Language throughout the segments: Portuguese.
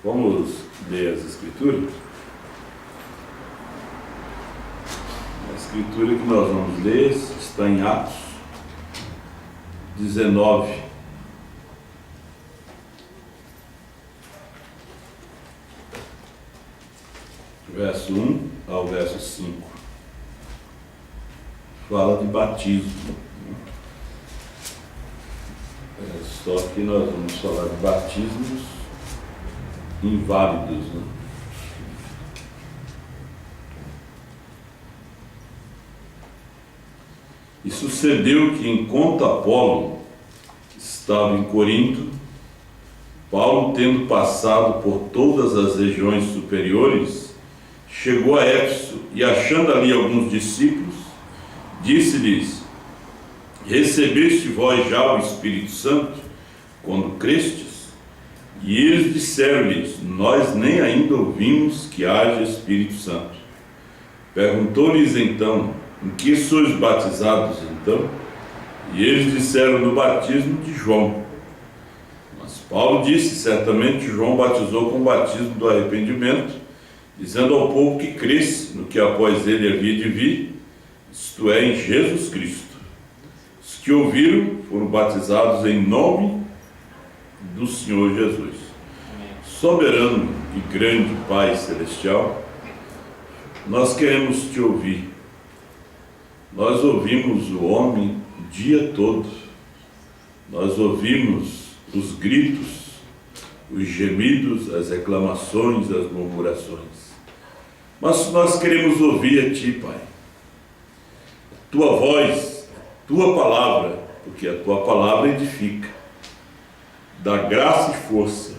Vamos ler as Escrituras? A Escritura que nós vamos ler está em Atos 19. Verso 1 ao verso 5. Fala de batismo. Só que nós vamos falar de batismos inválidos, né? E sucedeu que, enquanto Apolo estava em Corinto, Paulo, tendo passado por todas as regiões superiores, chegou a Éfeso e, achando ali alguns discípulos, disse-lhes: recebeste vós já o Espírito Santo, quando crestes? E eles disseram-lhes: nós nem ainda ouvimos que haja Espírito Santo. Perguntou-lhes então: em que sois batizados então? E eles disseram: no batismo de João. Mas Paulo disse: certamente João batizou com o batismo do arrependimento, dizendo ao povo que cresce no que após ele havia de vir, isto é, em Jesus Cristo. Os que ouviram foram batizados em nome do Senhor Jesus. Soberano e grande Pai Celestial, nós queremos te ouvir. Nós ouvimos o homem o dia todo. Nós ouvimos os gritos, os gemidos, as reclamações, as murmurações. Mas nós queremos ouvir a Ti, Pai. A Tua voz, a Tua palavra, porque a Tua palavra edifica. Dá graça e força,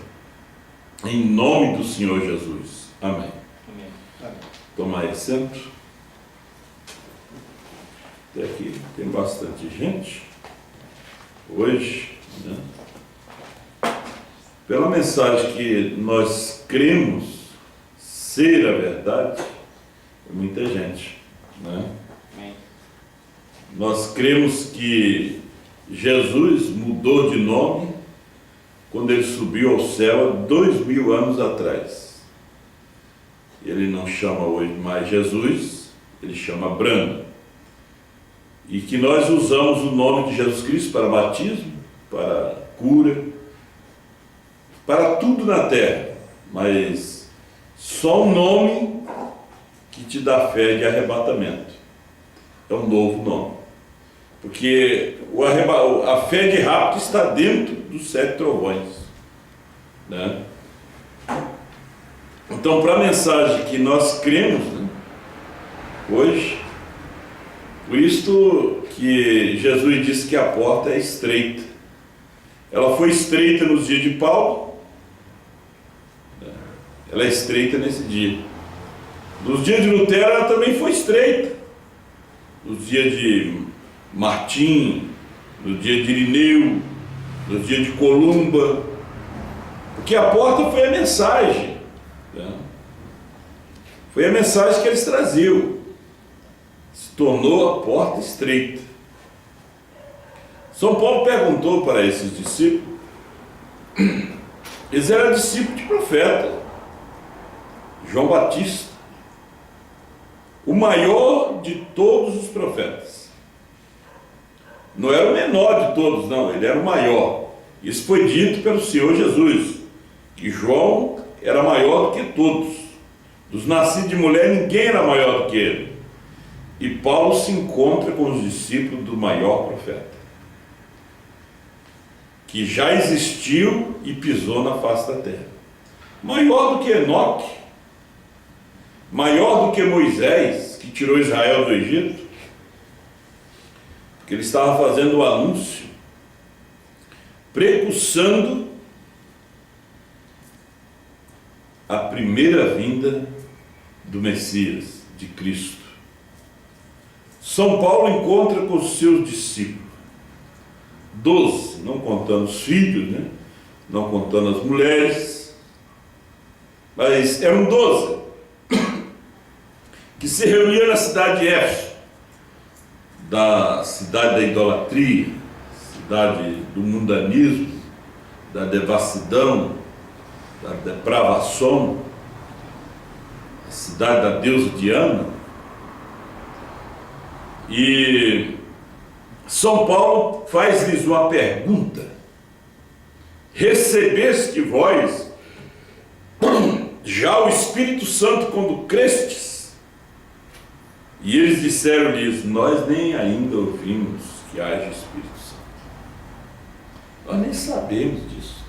em nome do Senhor Jesus. Amém. Amém. Tomai assento. Até aqui tem bastante gente hoje, né? Pela mensagem que nós cremos ser a verdade, é muita gente, né? Amém. Nós cremos que Jesus mudou de nome quando ele subiu ao céu há 2000 anos atrás. Ele não chama hoje mais Jesus, ele chama Brando. E que nós usamos o nome de Jesus Cristo para batismo, para cura, para tudo na terra, mas só um nome que te dá fé de arrebatamento. É um novo nome. Porque a fé de rapto está dentro dos 7 trovões, né? Então, para a mensagem que nós cremos, né, hoje, por isso que Jesus disse que a porta é estreita. Ela foi estreita nos dias de Paulo, né? Ela é estreita nesse dia. Nos dias de Lutero ela também foi estreita. Nos dias de Martim, no dia de Irineu, no dia de Columba, porque a porta foi a mensagem, né? Foi a mensagem que eles traziam, se tornou a porta estreita. São Paulo perguntou para esses discípulos Eles eram discípulos de profeta. João Batista, o maior de todos os profetas. Não era o menor de todos, não, ele era o maior. Isso foi dito pelo Senhor Jesus, que João era maior do que todos. Dos nascidos de mulher, ninguém era maior do que ele. E Paulo se encontra com os discípulos do maior profeta, que já existiu e pisou na face da terra. Maior do que Enoque, maior do que Moisés, que tirou Israel do Egito, porque ele estava fazendo o anúncio, precursando a primeira vinda do Messias, de Cristo. São Paulo encontra com os seus discípulos, 12, não contando os filhos, né? Não contando as mulheres, mas eram 12, que se reuniam na cidade de Éfeso, da cidade da idolatria, cidade do mundanismo, da devassidão, da depravação, a cidade da deusa Diana. E São Paulo faz-lhes uma pergunta: recebeste vós já o Espírito Santo quando crestes? E eles disseram-lhes: nós nem ainda ouvimos que haja Espírito Santo. Nós nem sabemos disso.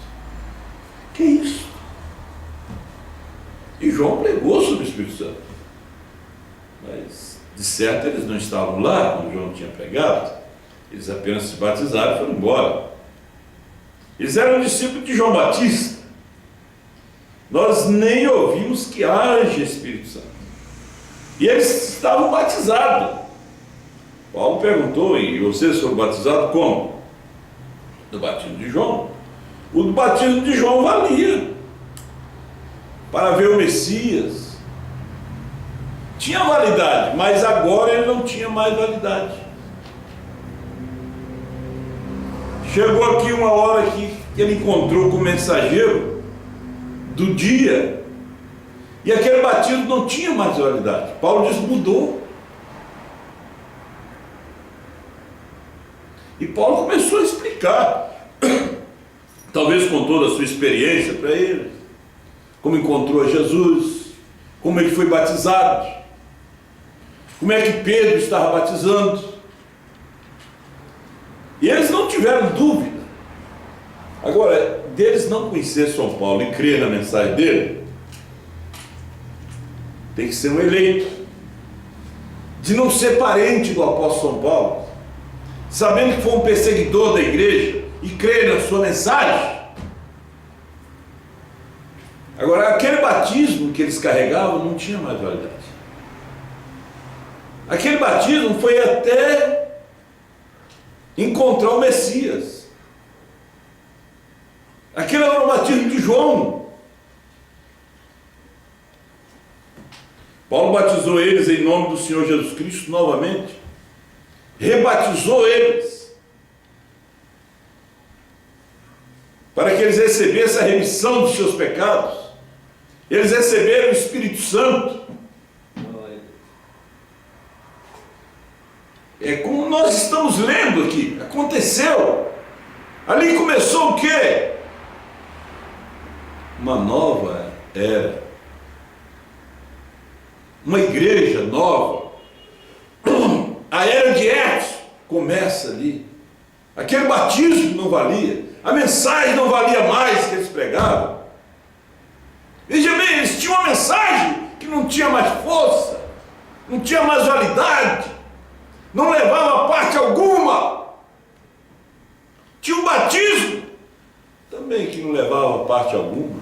Que é isso? E João pregou sobre o Espírito Santo, mas de certo eles não estavam lá quando João tinha pregado. Eles apenas se batizaram e foram embora. Eles eram discípulos de João Batista. Nós nem ouvimos que haja Espírito Santo. E eles estavam batizados. Paulo perguntou: e vocês foram batizados como? Do batismo de João. O do batismo de João valia para ver o Messias. Tinha validade, mas agora ele não tinha mais validade. Chegou aqui uma hora que ele encontrou com o mensageiro do dia, e aquele batismo não tinha mais validade. Paulo diz: mudou. E Paulo começou a explicar, talvez com toda a sua experiência para ele, como encontrou Jesus, como ele foi batizado, como é que Pedro estava batizando. E eles não tiveram dúvida. Agora, deles não conhecer São Paulo e crer na mensagem dele, tem que ser um eleito, de não ser parente do apóstolo São Paulo, sabendo que foi um perseguidor da igreja e crer na sua mensagem. Agora, aquele batismo que eles carregavam não tinha mais validade. Aquele batismo foi até encontrar o Messias. Aquele era o batismo de João. Paulo batizou eles em nome do Senhor Jesus Cristo novamente, rebatizou eles, para que eles recebessem a remissão dos seus pecados. Eles receberam o Espírito Santo. É como nós estamos lendo aqui, aconteceu. Ali começou o quê? Uma nova era, uma igreja nova. A era de Éfeso começa ali. Aquele batismo não valia, a mensagem não valia mais que eles pregavam. Veja bem, eles tinham uma mensagem que não tinha mais força, não tinha mais validade, não levava a parte alguma. Tinha um batismo também que não levava a parte alguma.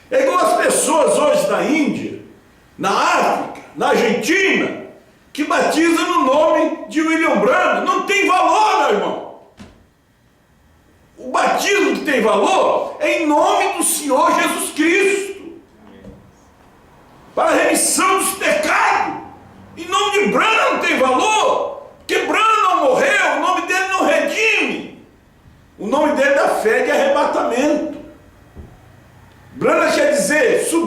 É igual as pessoas hoje na Índia, na África, na Argentina, que batizam no nome de William Branham. Não tem valor, meu irmão. O batismo que tem valor é em nome do Senhor Jesus Cristo, para a remissão dos pecados. Em nome de Branham não tem valor, porque Branham não morreu, o nome dele não redime. O nome dele é da fé de arrebatamento.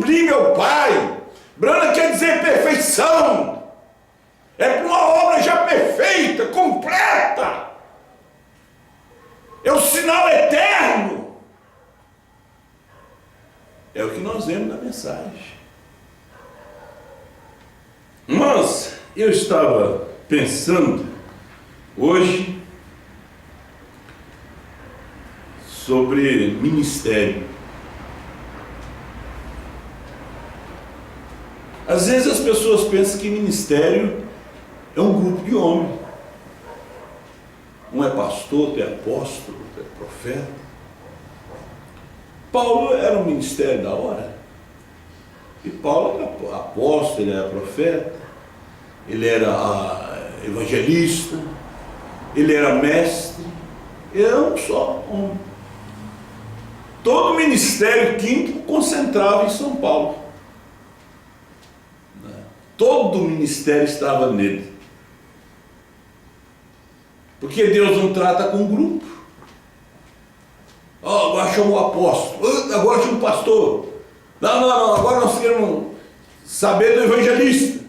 suprir meu Pai. Brana quer dizer perfeição. É para uma obra já perfeita, completa. É o sinal eterno. É o que nós vemos na mensagem. Mas eu estava pensando hoje sobre ministério. Às vezes as pessoas pensam que ministério é um grupo de homens. Um é pastor, outro é apóstolo, outro é profeta. Paulo era um ministério da hora. E Paulo era apóstolo, ele era profeta, ele era evangelista, ele era mestre, ele era um só homem. Todo o ministério quinto concentrava em São Paulo. Todo o ministério estava nele. Porque Deus não trata com grupo. Agora chamou o apóstolo, agora chama o pastor. Não, agora nós queremos saber do evangelista.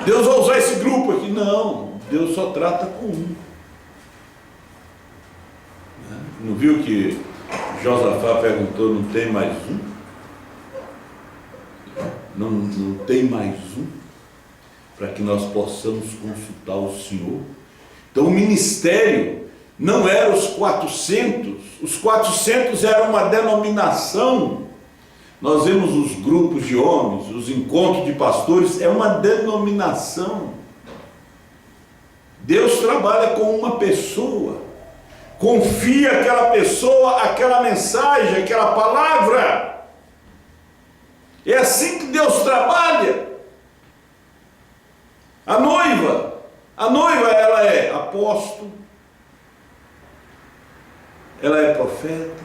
Deus vai usar esse grupo aqui. Não, Deus só trata com um. Não viu que Josafá perguntou, não tem mais um? Não tem mais um? Para que nós possamos consultar o Senhor. Então o ministério não era os 400 era uma denominação. Nós vemos os grupos de homens, os encontros de pastores, é uma denominação. Deus trabalha com uma pessoa, confia aquela pessoa, aquela mensagem, aquela palavra. É assim que Deus trabalha. A noiva ela é apóstolo, ela é profeta,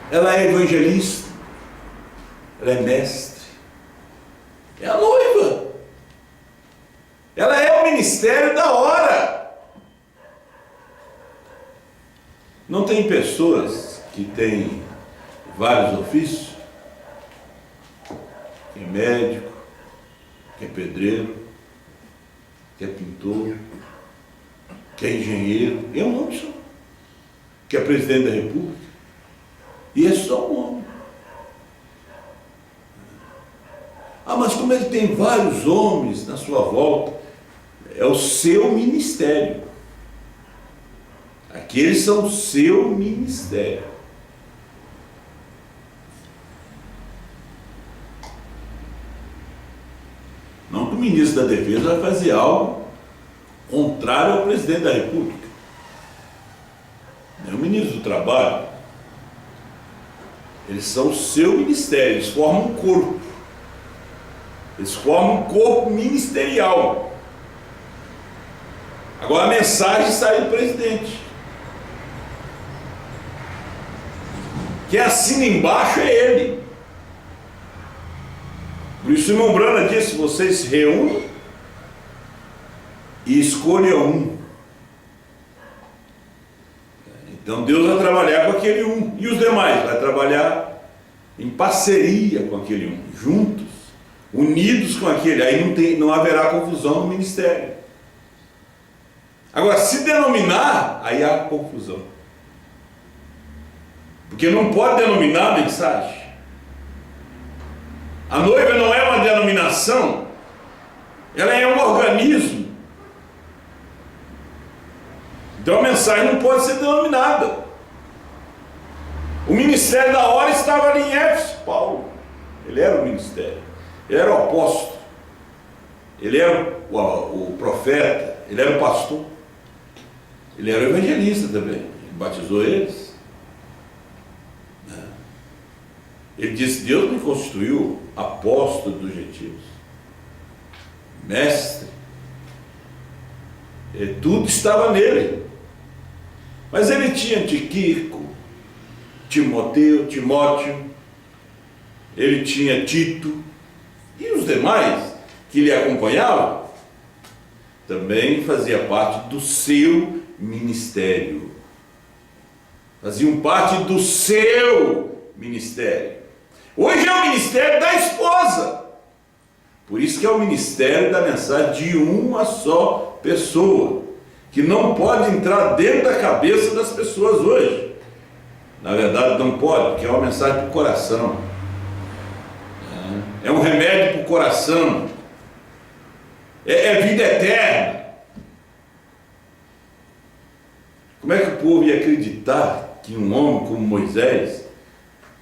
ela é evangelista, ela é mestre, é a noiva, ela é o ministério da hora. Não tem pessoas que têm vários ofícios? Que é médico, que é pedreiro, que é pintor, que é engenheiro, é um homem só, que é presidente da República, e é só um homem. Mas como ele tem vários homens na sua volta, é o seu ministério. Aqueles são o seu ministério. Não que o ministro da Defesa vai fazer algo contrário ao presidente da República. Nem o ministro do Trabalho. Eles são o seu ministério, eles formam um corpo. Eles formam um corpo ministerial. Agora a mensagem sai do presidente. Quem assina embaixo é ele. Por isso o irmão Brana disse, vocês se reúnem e escolham um. Então Deus vai trabalhar com aquele um. E os demais vai trabalhar em parceria com aquele um, juntos, unidos com aquele. Aí não haverá confusão no ministério. Agora, se denominar, aí há confusão. Porque não pode denominar a mensagem. A noiva não é uma denominação, ela é um organismo. Então a mensagem não pode ser denominada. O ministério da hora estava ali em Éfeso. Paulo, ele era o ministério, ele era o apóstolo, ele era o profeta, ele era o pastor, ele era o evangelista também, ele batizou eles. Ele disse, Deus me constituiu apóstolo dos gentios, mestre, tudo estava nele. Mas ele tinha Tíquico, Timóteo, ele tinha Tito, e os demais que lhe acompanhavam, também fazia parte do seu ministério, faziam parte do seu ministério. Hoje é o ministério da esposa. Por isso que é o ministério da mensagem de uma só pessoa, que não pode entrar dentro da cabeça das pessoas hoje. Na verdade não pode, porque é uma mensagem para o coração. É um remédio para o coração. É vida eterna. Como é que o povo ia acreditar que um homem como Moisés,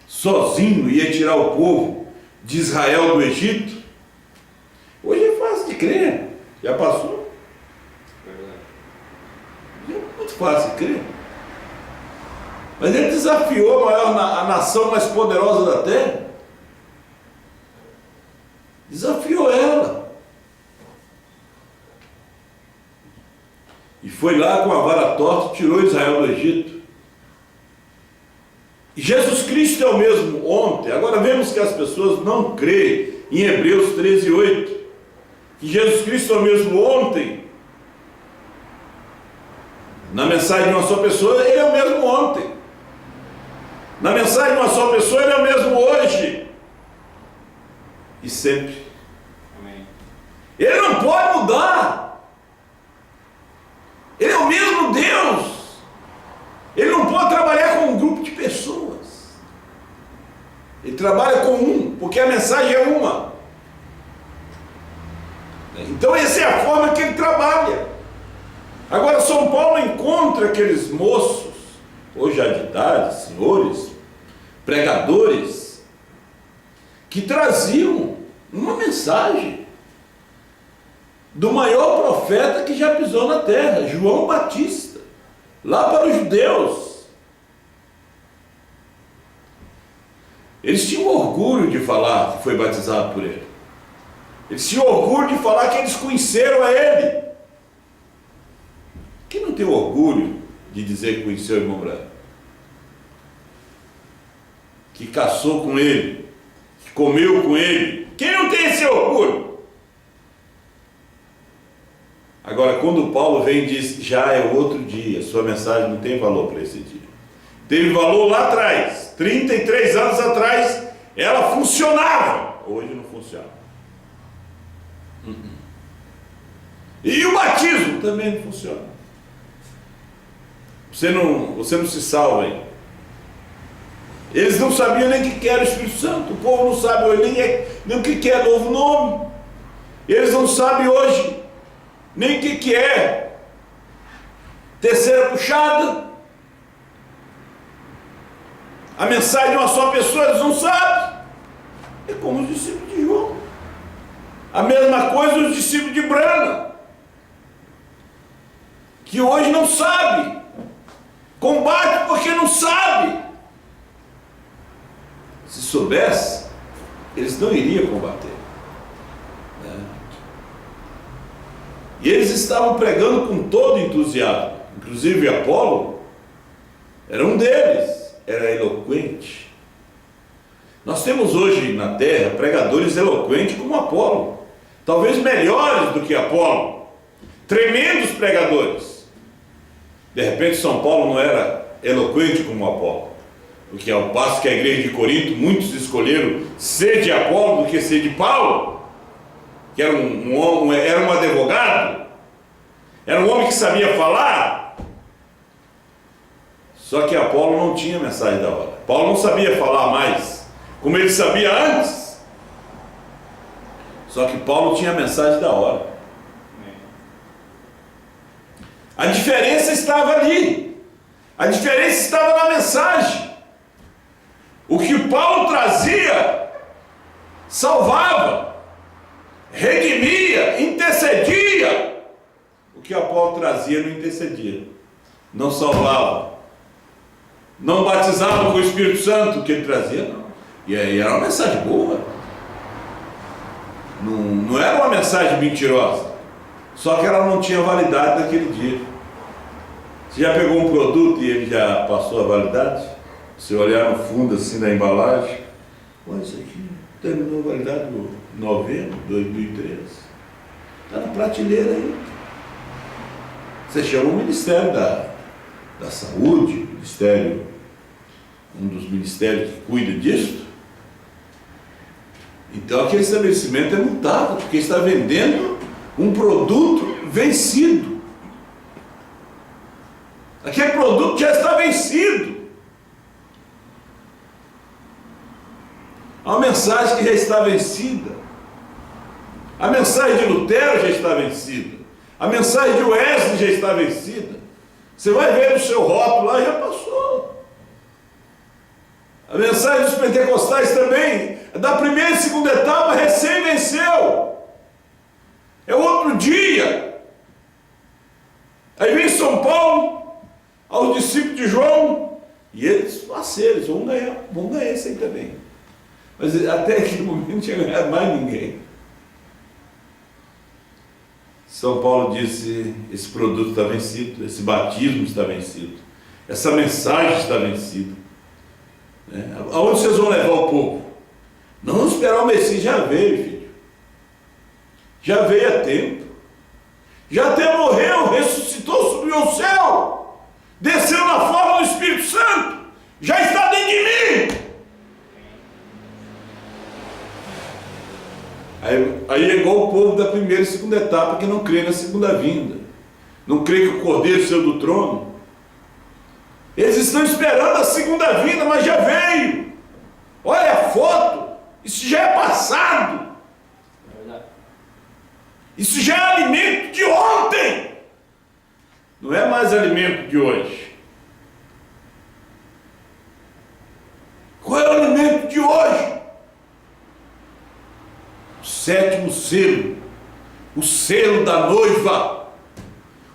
sozinho, ia tirar o povo de Israel do Egito? Hoje é fácil de crer. Já passou? É muito fácil de crer. Mas ele desafiou a nação mais poderosa da terra. Desafiou ela. E foi lá com a vara torta e tirou Israel do Egito. E Jesus Cristo é o mesmo ontem. Agora vemos que as pessoas não creem em Hebreus 13:8. Que Jesus Cristo é o mesmo ontem. Na mensagem de uma só pessoa, ele é o mesmo ontem. Na mensagem de uma só pessoa, ele é o mesmo hoje. E sempre. Amém. Ele não pode mudar. Ele é o mesmo Deus. Ele não pode trabalhar com um grupo de pessoas. Ele trabalha com um, porque a mensagem é uma. Então essa é a forma que ele trabalha. Agora São Paulo encontra aqueles moços, hoje já de idade, senhores, pregadores, que traziam uma mensagem do maior profeta que já pisou na terra, João Batista, lá para os judeus. Eles tinham orgulho de falar que foi batizado por ele. Eles tinham orgulho de falar que eles conheceram a ele. Quem não tem orgulho de dizer que conheceu o irmão Branco? Que caçou com ele, que comeu com ele. Quem não tem esse orgulho? Agora, quando Paulo vem e diz, já é outro dia, sua mensagem não tem valor para esse dia. Teve valor lá atrás, 33 anos atrás, ela funcionava. Hoje não funciona. E o batismo também não funciona. Você não se salva aí. Eles não sabiam nem o que era o Espírito Santo. O povo não sabe hoje nem o que é novo nome. Eles não sabem hoje nem o que é terceira puxada. A mensagem de uma só pessoa, eles não sabem. É como os discípulos de João. A mesma coisa os discípulos de Brana, que hoje não sabe. Combate porque não sabe. Se soubesse, eles não iriam combater. E eles estavam pregando com todo entusiasmo. Inclusive Apolo era um deles, era eloquente. Nós temos hoje na terra pregadores eloquentes como Apolo, talvez melhores do que Apolo, tremendos pregadores. De repente São Paulo não era eloquente como Apolo, porque ao passo que a igreja de Corinto, muitos escolheram ser de Apolo do que ser de Paulo, que era era um advogado, era um homem que sabia falar. Só que Apolo não tinha mensagem da hora. Paulo não sabia falar mais como ele sabia antes. Só que Paulo tinha a mensagem da hora. A diferença estava ali. A diferença estava na mensagem. O que Paulo trazia salvava, redimia, intercedia. O que Apolo trazia não intercedia, não salvava, não batizava com o Espírito Santo. O que ele trazia, não. E aí era uma mensagem boa. Não era uma mensagem mentirosa. Só que ela não tinha validade naquele dia. Você já pegou um produto e ele já passou a validade? Você olhar no fundo assim na embalagem, olha, isso aqui terminou a validade de novembro de 2013. Está na prateleira aí. Você chama o Ministério da Saúde, um dos ministérios que cuida disso. Então aquele estabelecimento é multado, porque está vendendo um produto vencido. Aquele produto já está vencido. A mensagem que já está vencida. A mensagem de Lutero já está vencida. A mensagem de Wesley já está vencida. Você vai ver no seu rótulo lá, já passou. A mensagem dos pentecostais também, da primeira e segunda etapa, recém venceu. É outro dia. Aí vem São Paulo, aos discípulos de João, e eles parceiros, vão ganhar esse aí também. Mas até aquele momento não tinha ganhado mais ninguém. São Paulo disse, esse produto está vencido, esse batismo está vencido, essa mensagem está vencida. Aonde vocês vão levar o povo? Não vamos esperar o Messias, já veio, filho. Já veio a tempo. Já até morreu, ressuscitou, subiu ao céu, desceu na forma do Espírito Santo, já está dentro de mim. Aí é igual o povo da primeira e segunda etapa que não crê na segunda vinda, não crê que o Cordeiro saiu do trono. Eles estão esperando a segunda vinda, mas já veio. Olha a foto, isso já é passado. Isso já é alimento de ontem, não é mais alimento de hoje. Qual é o alimento de hoje? O sétimo selo, o selo da noiva,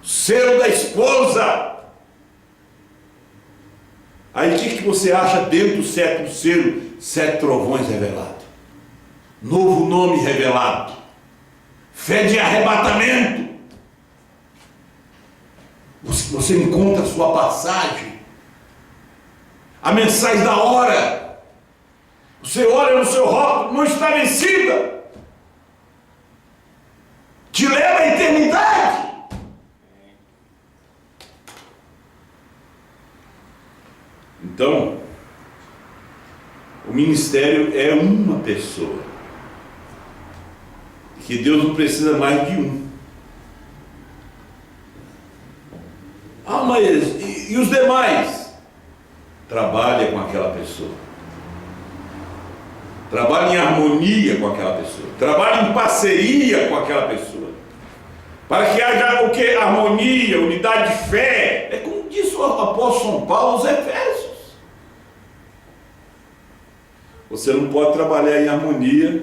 o selo da esposa. Aí o que você acha dentro do sétimo selo? 7 trovões revelados, novo nome revelado, fé de arrebatamento. Você encontra a sua passagem, a mensagem da hora. Você olha no seu rótulo, não está vencida, te leva à eternidade. Então, o ministério é uma pessoa, que Deus não precisa mais de um. Mas e os demais? Trabalha com aquela pessoa, trabalha em harmonia com aquela pessoa, trabalha em parceria com aquela pessoa, para que haja o que? Harmonia, unidade de fé. É como disse o apóstolo São Paulo aos Efésios. Você não pode trabalhar em harmonia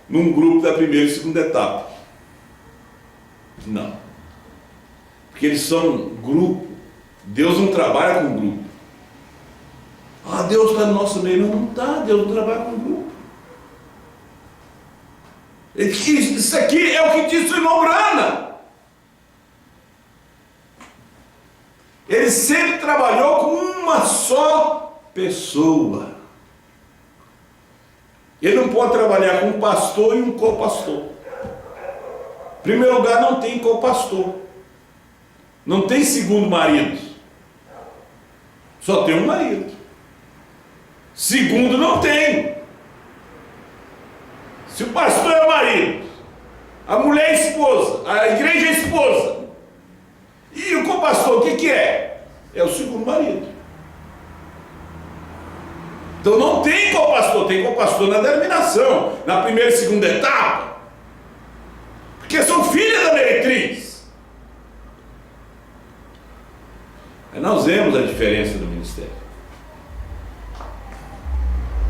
num grupo da primeira e segunda etapa. Não. Porque eles são grupo. Deus não trabalha com grupo. Deus está no nosso meio. Não está. Deus não trabalha com grupo. Isso aqui é o que disse o irmão Brana. Ele sempre trabalhou com uma só pessoa. Ele não pode trabalhar com um pastor e um co-pastor. Em primeiro lugar, não tem co-pastor. Não tem segundo marido. Só tem um marido. Segundo não tem. Se o pastor é o marido, a mulher é esposa, a igreja é esposa, e o co-pastor o que é? É o segundo marido. Então não tem co-pastor, tem co-pastor na denominação, na primeira e segunda etapa, porque são filhas da meretriz. Aí nós vemos a diferença do ministério.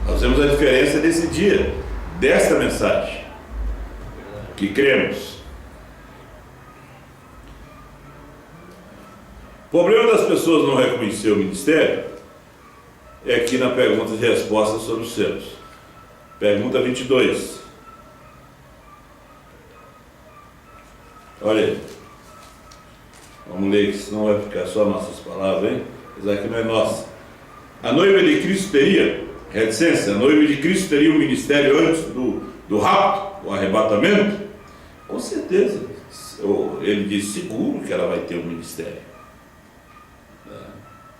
Nós vemos a diferença desse dia, desta mensagem, que cremos. O problema das pessoas não reconhecer o ministério é aqui na pergunta e resposta sobre os selos. Pergunta 22. Olha aí. Vamos ler, que senão vai ficar só nossas palavras, hein? Mas aqui não é nossa. A noiva de Cristo teria, reticência, a noiva de Cristo teria um ministério antes do rapto, o arrebatamento? Com certeza. Ele diz seguro que ela vai ter um ministério.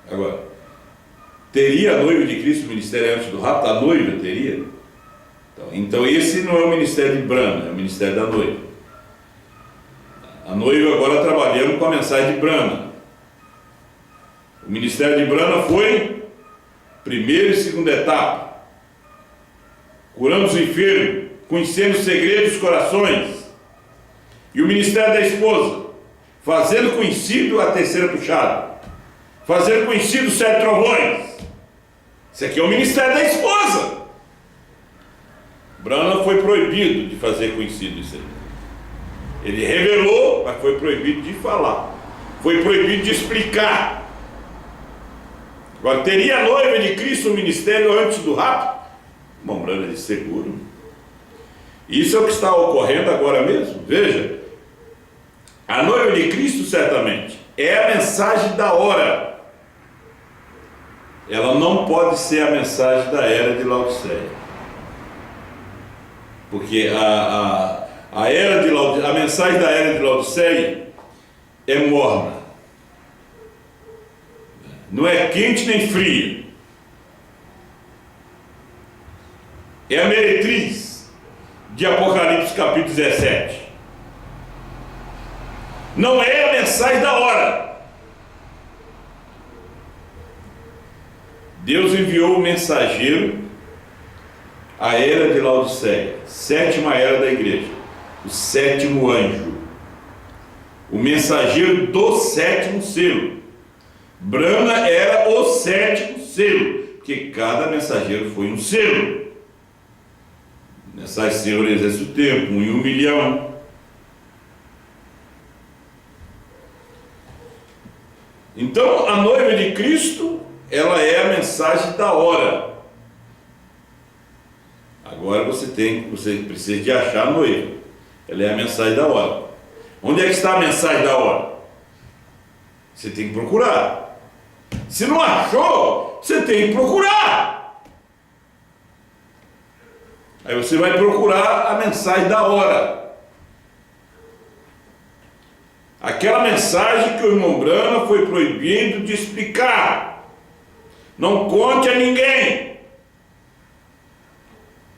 Agora, teria a noiva de Cristo o ministério antes do rapto? A noiva teria? Então esse não é o ministério de Brana, é o ministério da noiva. A noiva agora trabalhando com a mensagem de Brana. O ministério de Brana foi primeira e segunda etapa, curando os enfermos, conhecendo os segredos dos corações. E o ministério da esposa, fazendo conhecido a terceira puxada, fazendo conhecido os 7 trovões. Isso aqui é o ministério da esposa. Brana foi proibido de fazer conhecido isso aí. Ele revelou, mas foi proibido de falar, foi proibido de explicar. Agora, teria a noiva de Cristo no ministério antes do rapto? Bom, Brana de seguro. Isso é o que está ocorrendo agora mesmo. Veja, a noiva de Cristo certamente é a mensagem da hora. Ela não pode ser a mensagem da era de Laodiceia, porque a mensagem da era de Laodiceia é morna, não é quente nem fria, é a meretriz de Apocalipse capítulo 17. Não é a mensagem da hora. Deus enviou o mensageiro à era de Laodiceia, 7ª era da igreja, o 7º anjo, o mensageiro do 7º selo. Brana era o 7º selo, porque cada mensageiro foi um selo. Mensagem Senhor exerce o tempo, 1 em 1 milhão. Então a noiva de Cristo, ela é a mensagem da hora. Agora você precisa de achar a noiva. Ela é a mensagem da hora. Onde é que está a mensagem da hora? Você tem que procurar. Se não achou, você tem que procurar. Aí você vai procurar a mensagem da hora. Aquela mensagem que o irmão Brana foi proibido de explicar. Não conte a ninguém.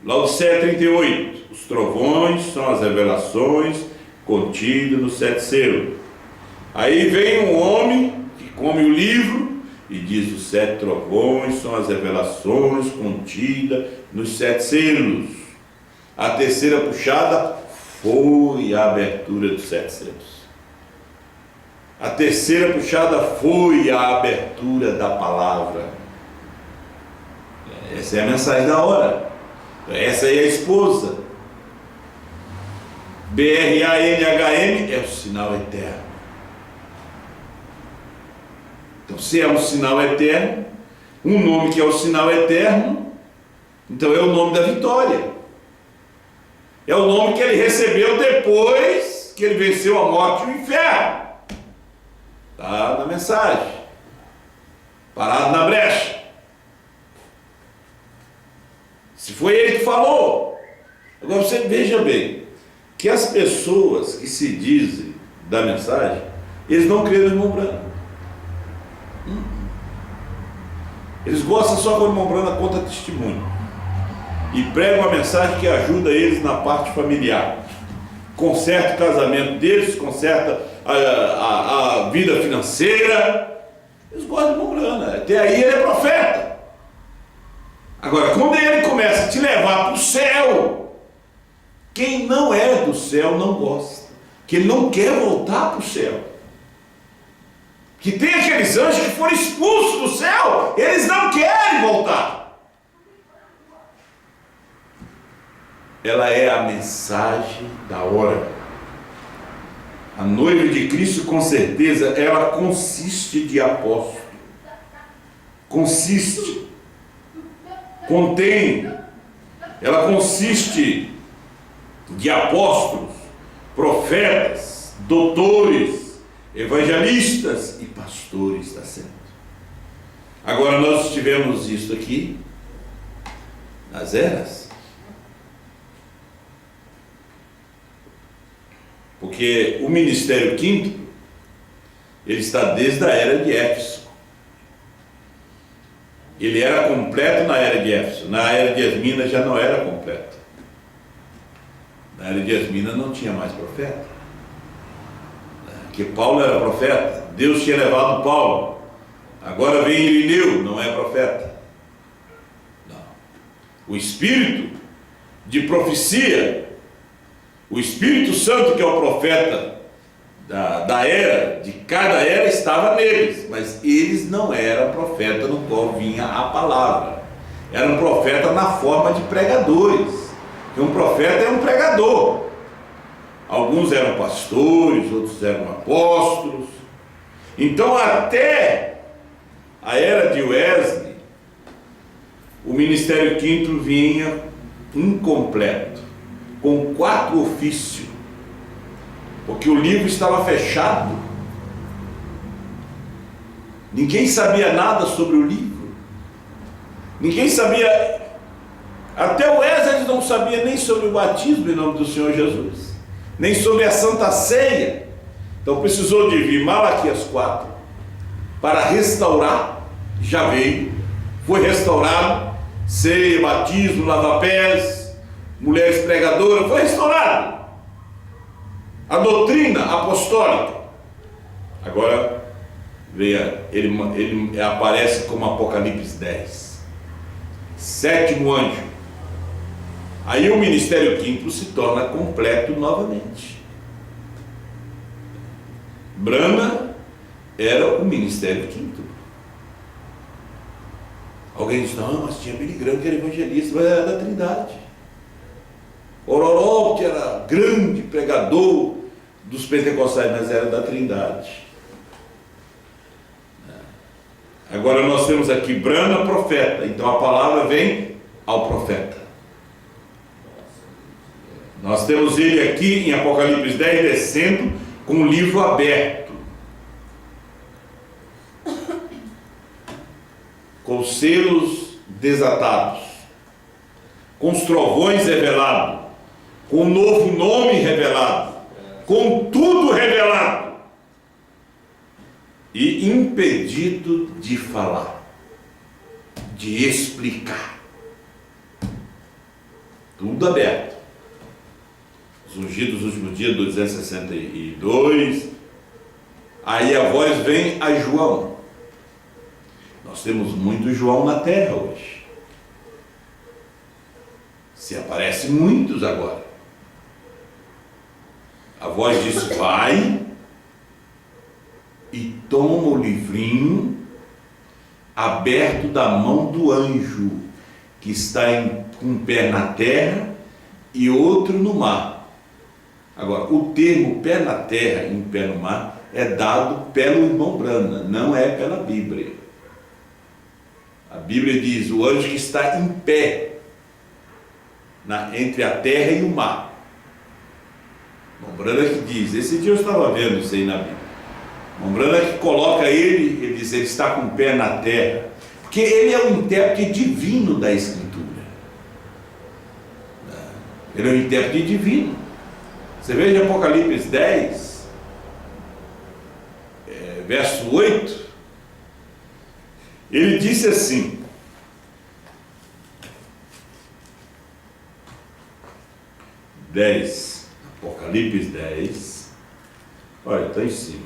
Laodiceia 38. Os trovões são as revelações contidas nos 7 selos. Aí vem um homem que come o livro e diz: os 7 trovões são as revelações contidas nos 7 selos. A terceira puxada foi a abertura dos 7 selos. A terceira puxada foi a abertura da palavra. Essa é a mensagem da hora. Essa aí é a esposa. BRANHM é o sinal eterno. Então, se é um sinal eterno, um nome que é o sinal eterno, então é o nome da vitória. É o nome que ele recebeu depois que ele venceu a morte e o inferno. Está na mensagem, parado na brecha. Se foi ele que falou. Agora você veja bem, que as pessoas que se dizem da mensagem, eles não creem no irmão Brana. Eles gostam só quando o irmão Brana conta testemunho e prega uma mensagem que ajuda eles na parte familiar, conserta o casamento deles, conserta a vida financeira. Eles gostam do irmão Brana, até aí ele é profeta. Agora, quando ele começa a te levar para o céu, quem não é do céu não gosta, que ele não quer voltar para o céu. Que tem aqueles anjos que foram expulsos do céu, eles não querem voltar. Ela é a mensagem da hora. A noiva de Cristo, com certeza, ela consiste de apóstolo. Consiste. Contém. Ela consiste de apóstolos, profetas, doutores, evangelistas e pastores, está certo? Agora nós tivemos isso aqui nas eras, porque o ministério quinto ele está desde a era de Éfeso. Ele era completo na era de Éfeso, na era de Esmina já não era completo. Na era de Yasmina não tinha mais profeta. Porque Paulo era profeta. Deus tinha levado Paulo. Agora vem Irineu, não é profeta. Não. O espírito de profecia, o Espírito Santo, que é o profeta da era, de cada era, estava neles, mas eles não eram profeta no qual vinha a palavra. Era um profeta na forma de pregadores. Porque um profeta é um pregador. Alguns eram pastores, outros eram apóstolos. Então, até a era de Wesley, o ministério quinto vinha incompleto, com 4 ofícios, porque o livro estava fechado. Ninguém sabia nada sobre o livro. Ninguém sabia. Até o Wesley não sabia nem sobre o batismo em nome do Senhor Jesus, nem sobre a Santa Ceia. Então precisou de vir Malaquias 4 para restaurar. Já veio, foi restaurado. Ceia, batismo, lava-pés, mulheres pregadoras, foi restaurado. A doutrina apostólica. Agora ele aparece como Apocalipse 10. 7º anjo. Aí o ministério quinto se torna completo novamente. Brana era o ministério quinto. Alguém diz, não, mas tinha Billy Graham que era evangelista, mas era da Trindade. Ororó, que era grande pregador dos pentecostais, mas era da Trindade. Agora nós temos aqui Brana, profeta. Então a palavra vem ao profeta. Nós temos ele aqui em Apocalipse 10 descendo com o livro aberto, com os selos desatados, com os trovões revelados, com um novo nome revelado, com tudo revelado, e impedido de falar, de explicar. Tudo aberto. Os ungidos dos últimos dias, do 262. Aí a voz vem a João. Nós temos muito João na terra hoje. Se aparecem muitos agora. A voz diz, vai e toma o livrinho aberto da mão do anjo, que está com um pé na terra e outro no mar. Agora, o termo pé na terra e pé no mar é dado pelo irmão Brana, não é pela Bíblia. A Bíblia diz, o anjo que está em pé entre a terra e o mar. O irmão Brana que diz, esse dia eu estava vendo isso aí na Bíblia. O irmão Brana que coloca ele diz, ele está com o pé na terra, porque ele é o intérprete divino da Escritura. Ele é o intérprete divino. Você veja em Apocalipse 10, verso 8, ele disse assim, Apocalipse 10, olha, está em cima.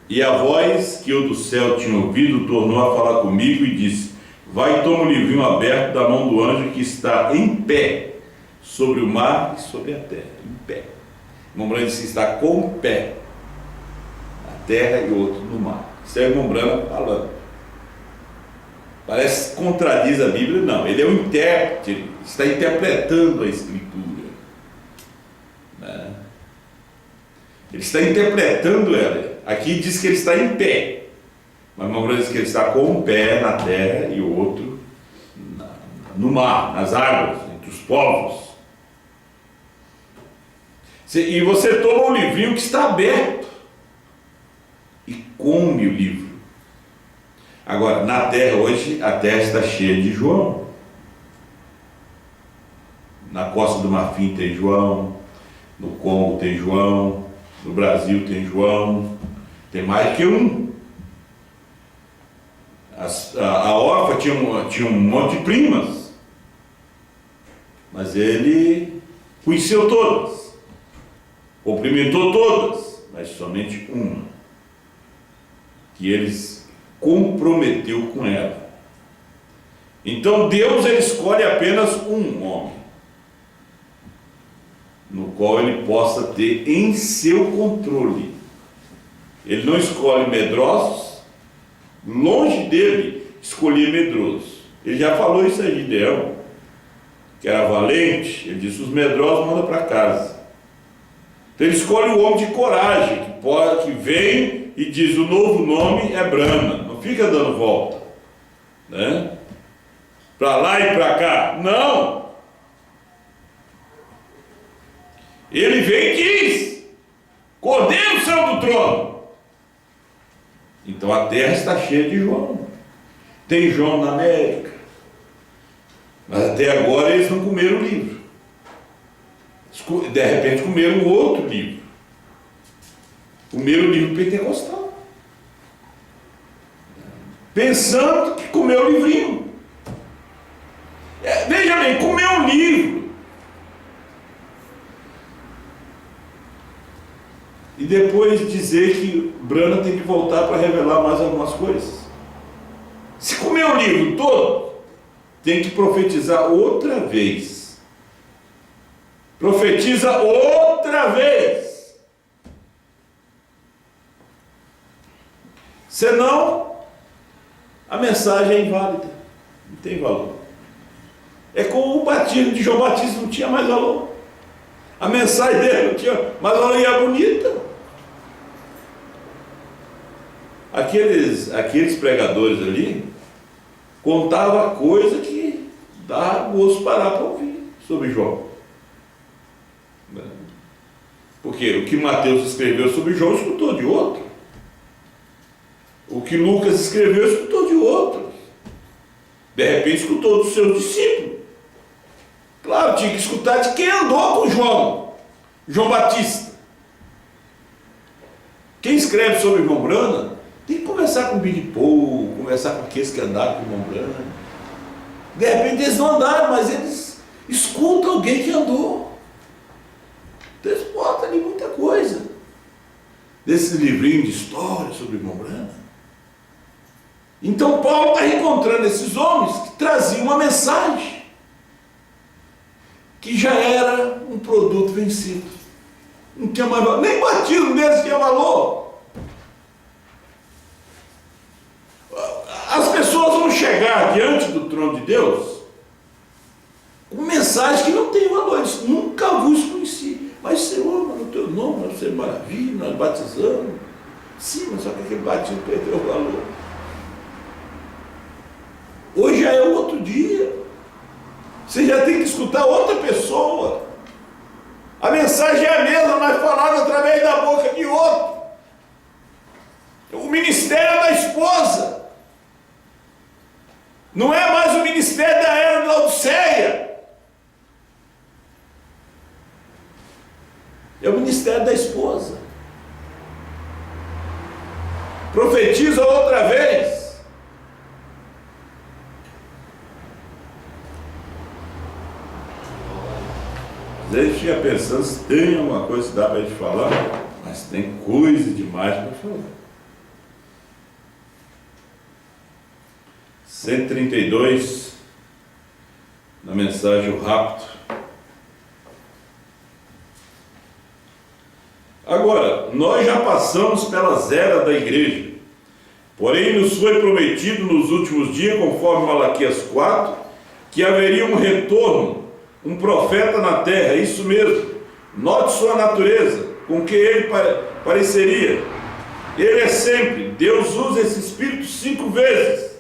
E a voz que eu do céu tinha ouvido tornou a falar comigo e disse, vai e toma o livrinho aberto da mão do anjo que está em pé sobre o mar e sobre a terra, em pé. O irmão Brana disse que está com o pé na terra e outro no mar. Isso é o irmão Brana falando. Parece que contradiz a Bíblia, não. Ele é um intérprete, ele está interpretando a Escritura. Né? Ele está interpretando ela. Aqui diz que ele está em pé, mas o irmão Brana diz que ele está com um pé na terra e o outro no mar, nas águas, entre os povos. E você toma o livrinho que está aberto e come o livro. Agora, na terra hoje, a terra está cheia de João. Na Costa do Marfim tem João, no Congo tem João, no Brasil tem João, tem mais que um. A órfã tinha um monte de primas, mas ele Conheceu todas, cumprimentou todas, mas somente uma, que eles comprometeu com ela. Então Deus ele escolhe apenas um homem, no qual ele possa ter em seu controle. Ele não escolhe medrosos, longe dele escolher medroso. Ele já falou isso aí de Gideão, que era valente. Ele disse: os medrosos manda para casa. Então ele escolhe o homem de coragem, que vem e diz: o novo nome é Brana. Não fica dando volta, né? Para lá e para cá. Não! Ele vem e diz: Cordeiro saiu do trono. Então a terra está cheia de João. Tem João na América, mas até agora eles não comeram o livro. De repente comeram outro livro. Comeram o livro pentecostal, pensando que comeu o livrinho. Veja bem, comeu um livro e depois dizer que Brana tem que voltar para revelar mais algumas coisas. Se comer o livro todo, tem que profetizar outra vez. Profetiza outra vez. Senão, a mensagem é inválida, não tem valor. É como o batismo de João Batista não tinha mais valor. A mensagem dele não tinha mais valor, e é bonita. Aqueles pregadores ali contavam coisa que dá gosto parar para ouvir sobre João. Porque o que Mateus escreveu sobre João escutou de outro. O que Lucas escreveu escutou de outro. De repente escutou dos seus discípulos. Claro, tinha que escutar de quem andou com João Batista. Quem escreve sobre João Brana tem que conversar com o Billy Paul, conversar com aqueles que andaram com João Brana. De repente eles não andaram, mas eles escutam alguém que andou. Então eles botam ali muita coisa desse livrinho de história sobre João Brana. Então Paulo está encontrando esses homens que traziam uma mensagem que já era um produto vencido. Não tinha mais valor. Nem batismo deles tinha valor. As pessoas vão chegar diante do trono de Deus com mensagens que não têm valor. Eles nunca vos conheci. Mas Senhor, no teu nome, nós somos maravilha, nós batizamos. Sim, mas só que aquele batismo perdeu o valor. Hoje já é outro dia. Você já tem que escutar outra pessoa. A mensagem é a mesma, mas falada através da boca de outro. O ministério é da esposa. Não é mais o ministério da era de Laodiceia. É o ministério da esposa. Profetiza outra vez. Às vezes fica pensando se tem alguma coisa que dá para a gente falar, mas tem coisa demais para falar. 132, na mensagem O Rapto. Agora, nós já passamos pelas eras da igreja, porém nos foi prometido nos últimos dias, conforme Malaquias 4, que haveria um retorno, um profeta na terra, isso mesmo. Note sua natureza, com que ele pareceria. Ele é sempre, Deus usa esse Espírito 5 vezes.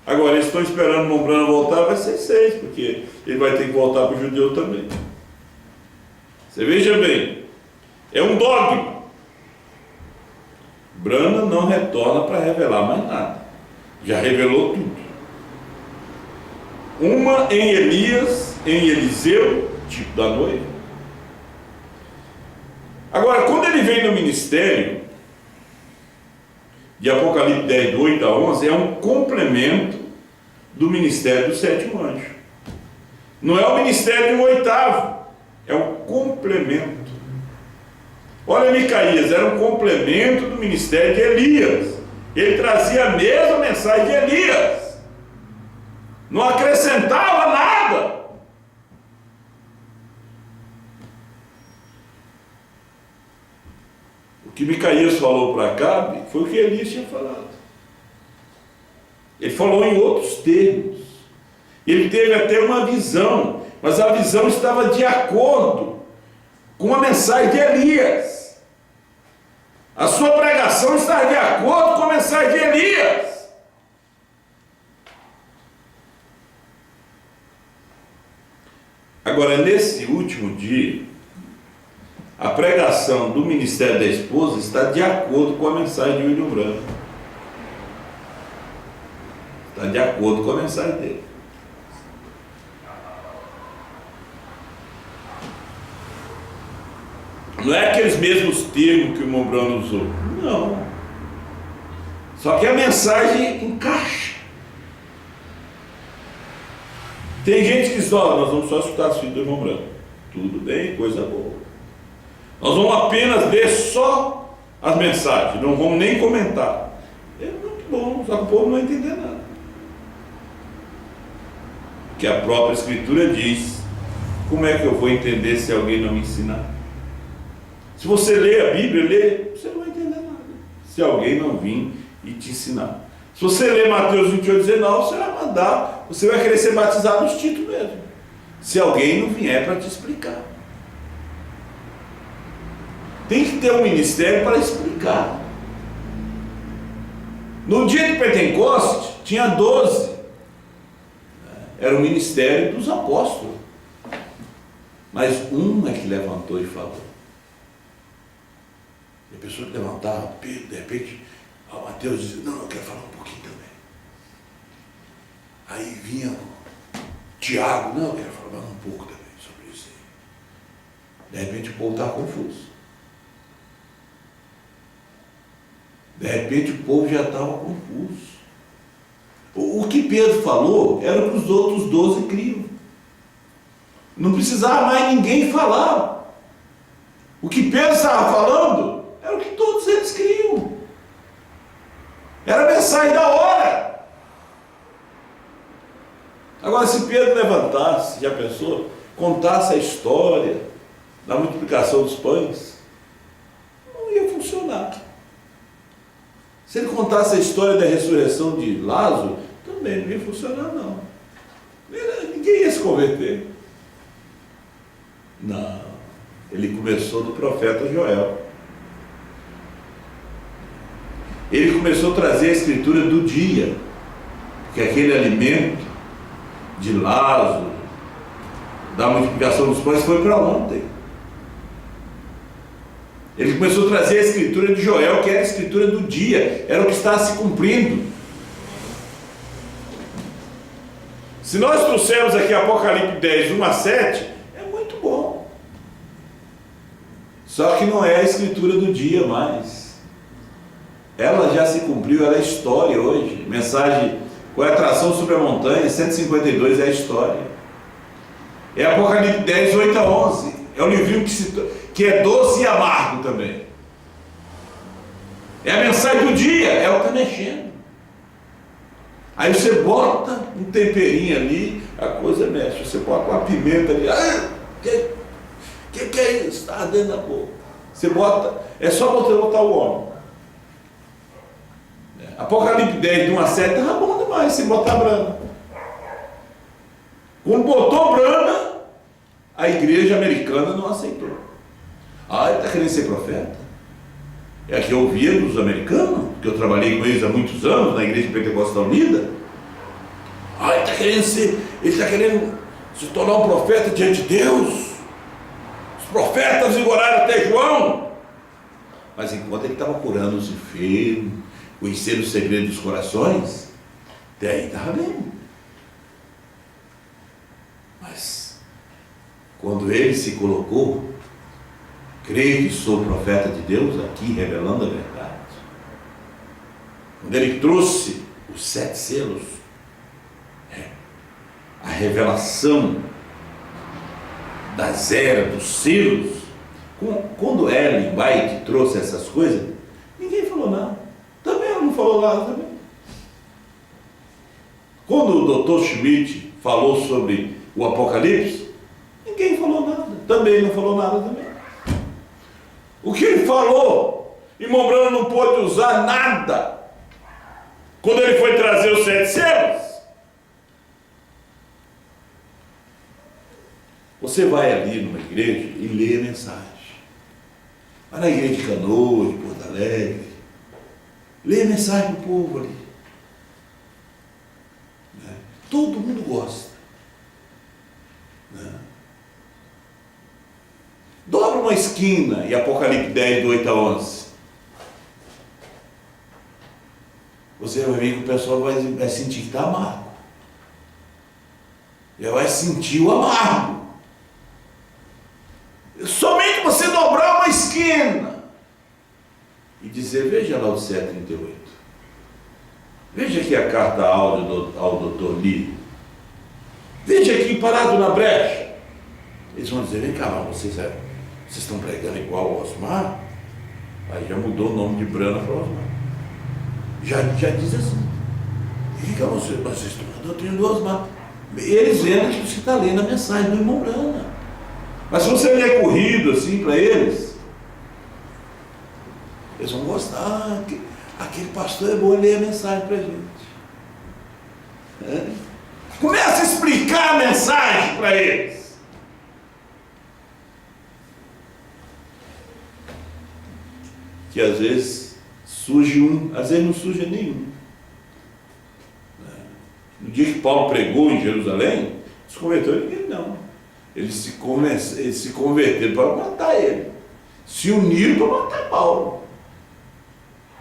Agora, eles estão esperando João Brana voltar, vai ser 6, porque ele vai ter que voltar para o judeu também. Você veja bem, é um dogma. Brana não retorna para revelar mais nada. Já revelou tudo. Uma em Elias, em Eliseu, tipo da noiva. Agora, quando ele vem no ministério, de Apocalipse 10, do 8 a 11, é um complemento do ministério do 7º anjo. Não é o ministério de um 8º. é um complemento. Olha, Micaías era um complemento do ministério de Elias. Ele trazia a mesma mensagem de Elias, não acrescentava nada. O que Micaías falou para Acabe foi o que Elias tinha falado. Ele falou em outros termos. Ele teve até uma visão, mas a visão estava de acordo com a mensagem de Elias. A sua pregação está de acordo com a mensagem de Elias. Agora, nesse último dia, a pregação do ministério da esposa está de acordo com a mensagem de William Branham. Está de acordo com a mensagem dele. Não é aqueles mesmos termos que o irmão Branham usou. Não. Só que a mensagem encaixa. Tem gente que diz, nós vamos só escutar as filhas do irmão Branham. Tudo bem, coisa boa. Nós vamos apenas ler só as mensagens, não vamos nem comentar. É muito bom, só que o povo não vai entender nada. Porque a própria Escritura diz, como é que eu vou entender se alguém não me ensinar? Se você lê a Bíblia, você não vai entender nada. Se alguém não vir e te ensinar. Se você lê Mateus 28:19, você vai querer ser batizado nos títulos mesmo. Se alguém não vier para te explicar. Tem que ter um ministério para explicar. No dia de Pentecostes, tinha 12. Era o ministério dos apóstolos. Mas um é que levantou e falou. E a pessoa que levantava, de repente, Mateus dizia, não, eu quero falar um pouquinho também. Aí vinha Tiago, não, eu quero falar um pouco também sobre isso aí. De repente o povo estava confuso. De repente o povo já estava confuso. O que Pedro falou era o que os outros 12 criam. Não precisava mais ninguém falar. O que Pedro estava falando era o que todos eles criam. Era a mensagem da hora. Agora, se Pedro levantasse, já pensou, contasse a história da multiplicação dos pães, não ia funcionar. Se ele contasse a história da ressurreição de Lázaro, também não ia funcionar, não. Ninguém ia se converter. Não. Ele começou do profeta Joel. Ele começou a trazer a escritura do dia, que aquele alimento de Lázaro, da multiplicação dos pães, foi para ontem. Ele começou a trazer a escritura de Joel, que era a escritura do dia, era o que estava se cumprindo. Se nós trouxermos aqui Apocalipse 10, 1-7, é muito bom. Só que não é a escritura do dia mais. Ela já se cumpriu, ela é história hoje. Mensagem com a atração sobre a montanha, 152 é a história. É Apocalipse 10, 8-11. É um livrinho que é doce e amargo também. É a mensagem do dia, é o que está mexendo. Aí você bota um temperinho ali, a coisa mexe. Você bota uma pimenta ali, que é isso? Está ardendo na boca. Você bota, é só você botar o óleo. Apocalipse 10, de 1-7, estava bom demais se botar brana. Quando botou brana, a igreja americana não aceitou. Ele está querendo ser profeta? É que eu ouvia dos americanos, que eu trabalhei com eles há muitos anos, na Igreja Pentecostal Unida. Ele está querendo se tornar um profeta diante de Deus. Os profetas vigoraram até João. Mas enquanto ele estava curando os enfermos, conhecendo o segredo dos corações, até aí estava bem. Mas quando ele se colocou, creio que sou profeta de Deus, aqui revelando a verdade. Quando ele trouxe os 7 selos, a revelação das eras, dos selos. Quando Ellen White trouxe essas coisas, ninguém falou nada. Também ela não falou nada também. Quando o Dr. Schmidt falou sobre o Apocalipse, ninguém falou nada. Também não falou nada também. O que ele falou, irmão Branham não pôde usar nada quando ele foi trazer os 7 selos. Você vai ali numa igreja e lê a mensagem. Vai na igreja de Canoas, de Porto Alegre, lê a mensagem do povo ali. Né? Todo mundo gosta. Né? Dobra uma esquina e Apocalipse 10, do 8 a 11. Você vai ver que o pessoal vai sentir que está amargo. Já vai sentir o amargo. Somente você dobrar uma esquina e dizer, veja lá o 738. Veja aqui a carta áudio ao Dr. Lee. Veja aqui parado na brecha. Eles vão dizer, vem cá, vocês estão pregando igual ao Osmar? Aí já mudou o nome de Brana para Osmar. Já diz assim. Vem cá, vocês estão na doutrina do Osmar. Eles vendo que você está lendo a mensagem do irmão Brana. Mas se você ler corrido assim para eles vão gostar. Aquele pastor é bom ler a mensagem para a gente. Começa a explicar a mensagem para eles. Que às vezes surge às vezes não surge nenhum. No dia que Paulo pregou em Jerusalém, se converteu ninguém não. Eles se converteram para matar ele. Se uniram para matar Paulo.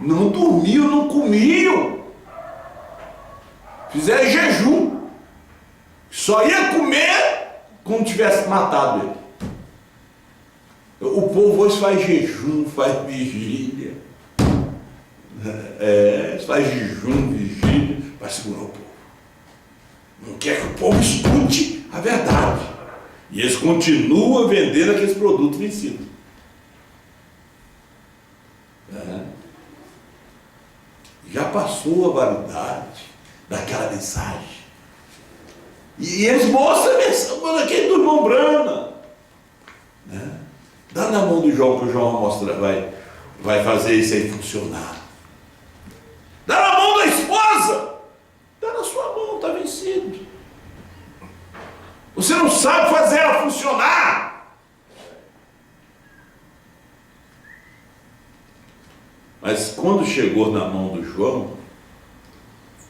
Não dormiam, não comiam. Fizeram jejum. Só ia comer quando tivesse matado ele. O povo hoje faz jejum, faz vigília. Faz jejum, vigília, para segurar o povo. Não quer que o povo escute a verdade. E eles continuam vendendo aqueles produtos vencidos. Já passou a validade daquela mensagem. E eles mostram a mensagem daquele do irmão Brana. Dá na mão do João, que o João vai fazer isso aí funcionar. Dá na mão da esposa. Dá na sua mão, está vencido. Você não sabe fazer ela funcionar. Mas quando chegou na mão do João,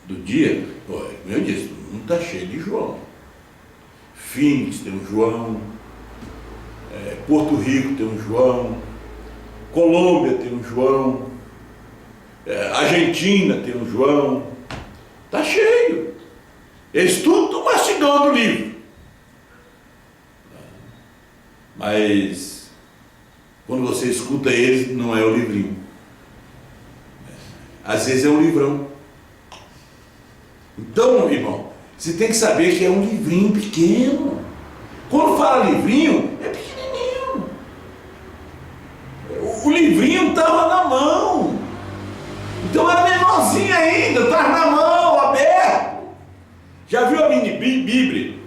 do dia, como eu disse, todo mundo está cheio de João. Phoenix tem um João, Porto Rico tem um João, Colômbia tem um João, Argentina tem um João. Está cheio. Eles tudo estão mastigando o livro. Mas quando você escuta eles, não é o livrinho. Às vezes é um livrão. Então, irmão, você tem que saber que é um livrinho pequeno. Quando fala livrinho, é pequenininho. O livrinho estava na mão. Então era menorzinho ainda, estava na mão, aberto. Já viu a mini Bíblia?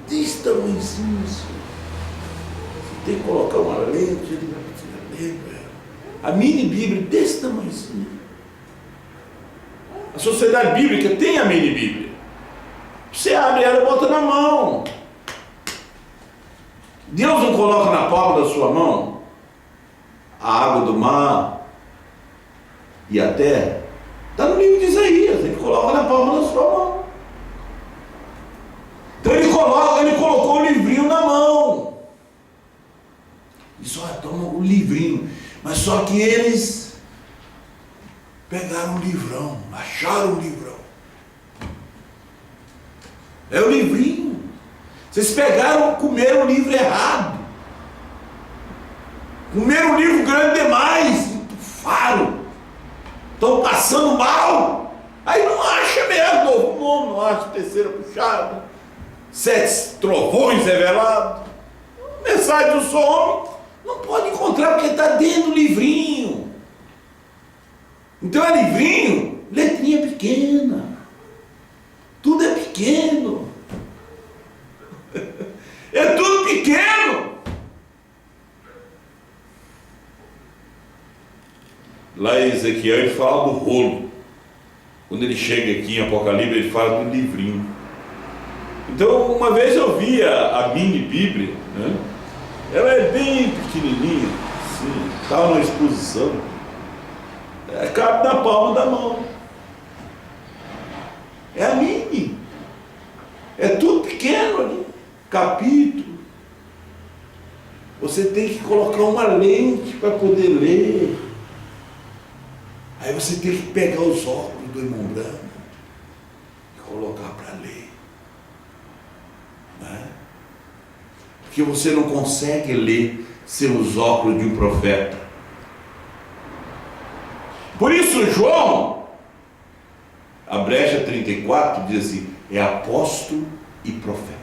Desse tamanhozinho assim. Você tem que colocar uma lente ali para ler. A mini Bíblia desse tamanhozinho. A Sociedade Bíblica tem a mini Bíblia. Você abre ela e bota na mão. Deus não coloca na palma da sua mão a água do mar e a terra. Está no livro de Isaías. Ele coloca na palma da sua mão. Então ele colocou o livrinho na mão. E só toma o livrinho. Mas só que eles pegaram um livrão, acharam um livrão. É o livrinho. Vocês comeram o livro errado. Comeram o livro grande demais, entufaram. Estão passando mal. Aí não acha mesmo, novo nome, não acha terceira puxada, 7 trovões revelados. Não Mensagem do Sou Homem não pode encontrar porque está dentro do livrinho. Então é livrinho, letrinha pequena. Tudo é pequeno. É tudo pequeno. Lá em Ezequiel ele fala do rolo. Quando ele chega aqui em Apocalipse, ele fala do livrinho. Então, uma vez eu vi a mini Bíblia, né? Ela é bem pequenininha, assim, estava numa exposição. Cabe na palma da mão. É a mini. É tudo pequeno ali. Capítulo. Você tem que colocar uma lente para poder ler. Aí você tem que pegar os óculos do irmão Branco e colocar para ler. Né? Porque você não consegue ler sem os óculos de um profeta. Por isso João, a brecha 34 diz assim, é apóstolo e profeta.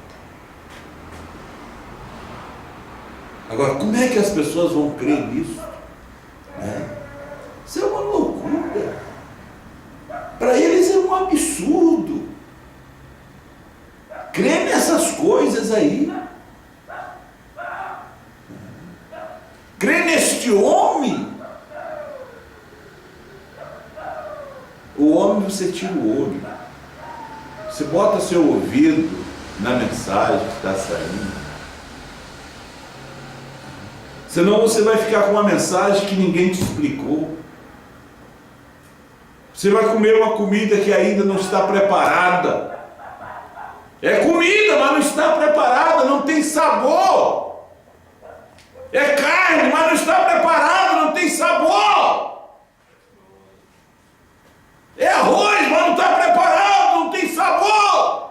Agora, como é que as pessoas vão crer nisso? Né? Isso é uma loucura. Para eles é um absurdo. Crer nessas coisas aí. Crer neste homem. O homem você tira o olho. Você bota seu ouvido na mensagem que está saindo. Senão você vai ficar com uma mensagem que ninguém te explicou. Você vai comer uma comida que ainda não está preparada. É comida, mas não está preparada, não tem sabor. É carne, mas não está preparada, não tem sabor. É arroz, mas não está preparado, não tem sabor.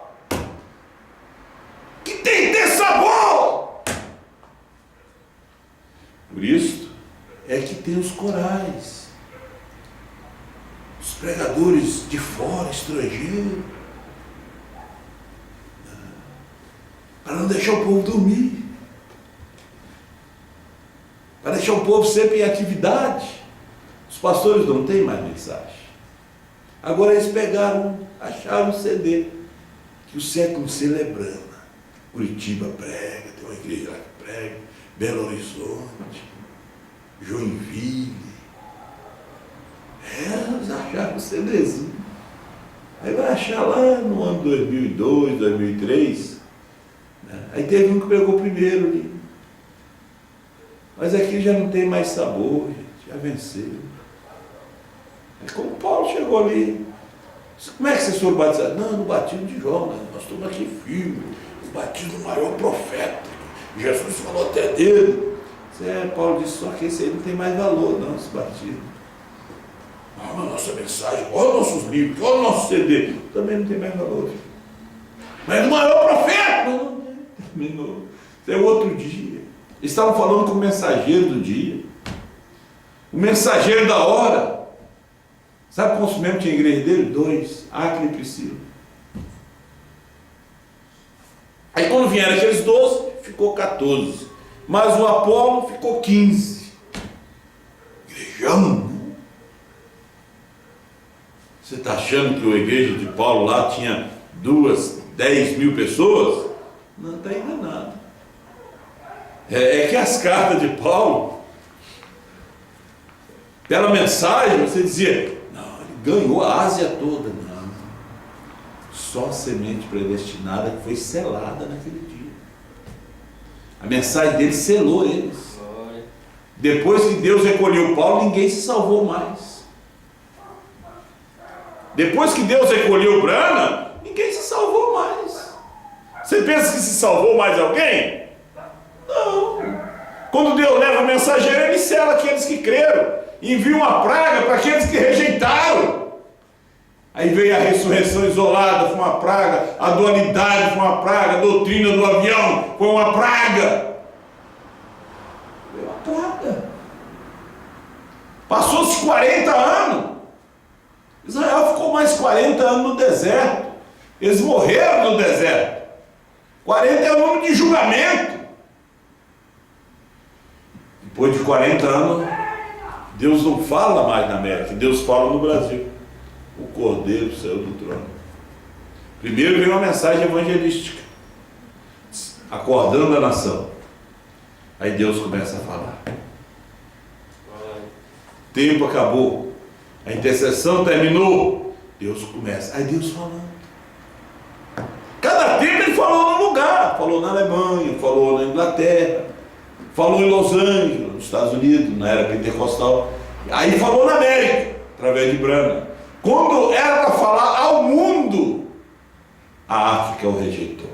Que tem que ter sabor. Por isso é que tem os corais, os pregadores de fora, estrangeiros, para não deixar o povo dormir, para deixar o povo sempre em atividade. Os pastores não têm mais mensagem. Agora eles acharam um CD que o século celebrando. Curitiba prega, tem uma igreja lá que prega, Belo Horizonte, Joinville. Eles acharam o CDzinho. Aí vai achar lá no ano 2002, 2003. Né? Aí teve um que pegou primeiro ali. Mas aqui já não tem mais sabor, gente, já venceu. É como Paulo chegou ali. Como é que vocês foram batizados? Não, no batismo de João, né? Nós estamos aqui firmes. O batismo do maior profeta. Jesus falou até dele. Paulo disse, só que esse aí não tem mais valor, não, esse batismo. Olha a nossa mensagem, olha nossos livros, olha o nosso CD. Também não tem mais valor. Filho. Mas do maior profeta, não, terminou. Isso é outro dia. Eles estavam falando com o mensageiro do dia. O mensageiro da hora. Sabe quantos membros tinha a igreja dele? 2, Acre e Priscila. Aí quando vieram aqueles 12, ficou 14. Mas o Apolo ficou 15. Igrejão, né? Você está achando que a igreja de Paulo lá tinha 10 mil pessoas? Não, está enganado. É que as cartas de Paulo, pela mensagem, você dizia, não, ele ganhou a Ásia toda. Não, só a semente predestinada que foi selada naquele dia. A mensagem dele selou eles. Depois que Deus recolheu Paulo, ninguém se salvou mais. Depois que Deus recolheu Brana, ninguém se salvou mais. Você pensa que se salvou mais alguém? Não. Quando Deus leva o mensageiro, ele sela aqueles que creram. Envia uma praga para aqueles que rejeitaram. Aí veio a ressurreição isolada, foi uma praga. A dualidade foi uma praga. A doutrina do avião foi uma praga. Foi uma praga. Passou-se 40 anos. Israel ficou mais 40 anos no deserto. Eles morreram no deserto. 40 é o número de julgamento. Depois de 40 anos, Deus não fala mais na América, Deus fala no Brasil. O Cordeiro saiu do trono. Primeiro veio uma mensagem evangelística, acordando a nação. Aí Deus começa a falar. O tempo acabou, a intercessão terminou, Deus começa. Aí Deus falando. Cada tempo ele falou num lugar. Falou na Alemanha, falou na Inglaterra, falou em Los Angeles, nos Estados Unidos, na era pentecostal. Aí falou na América, através de Branham. Quando era para falar ao mundo, a África o rejeitou.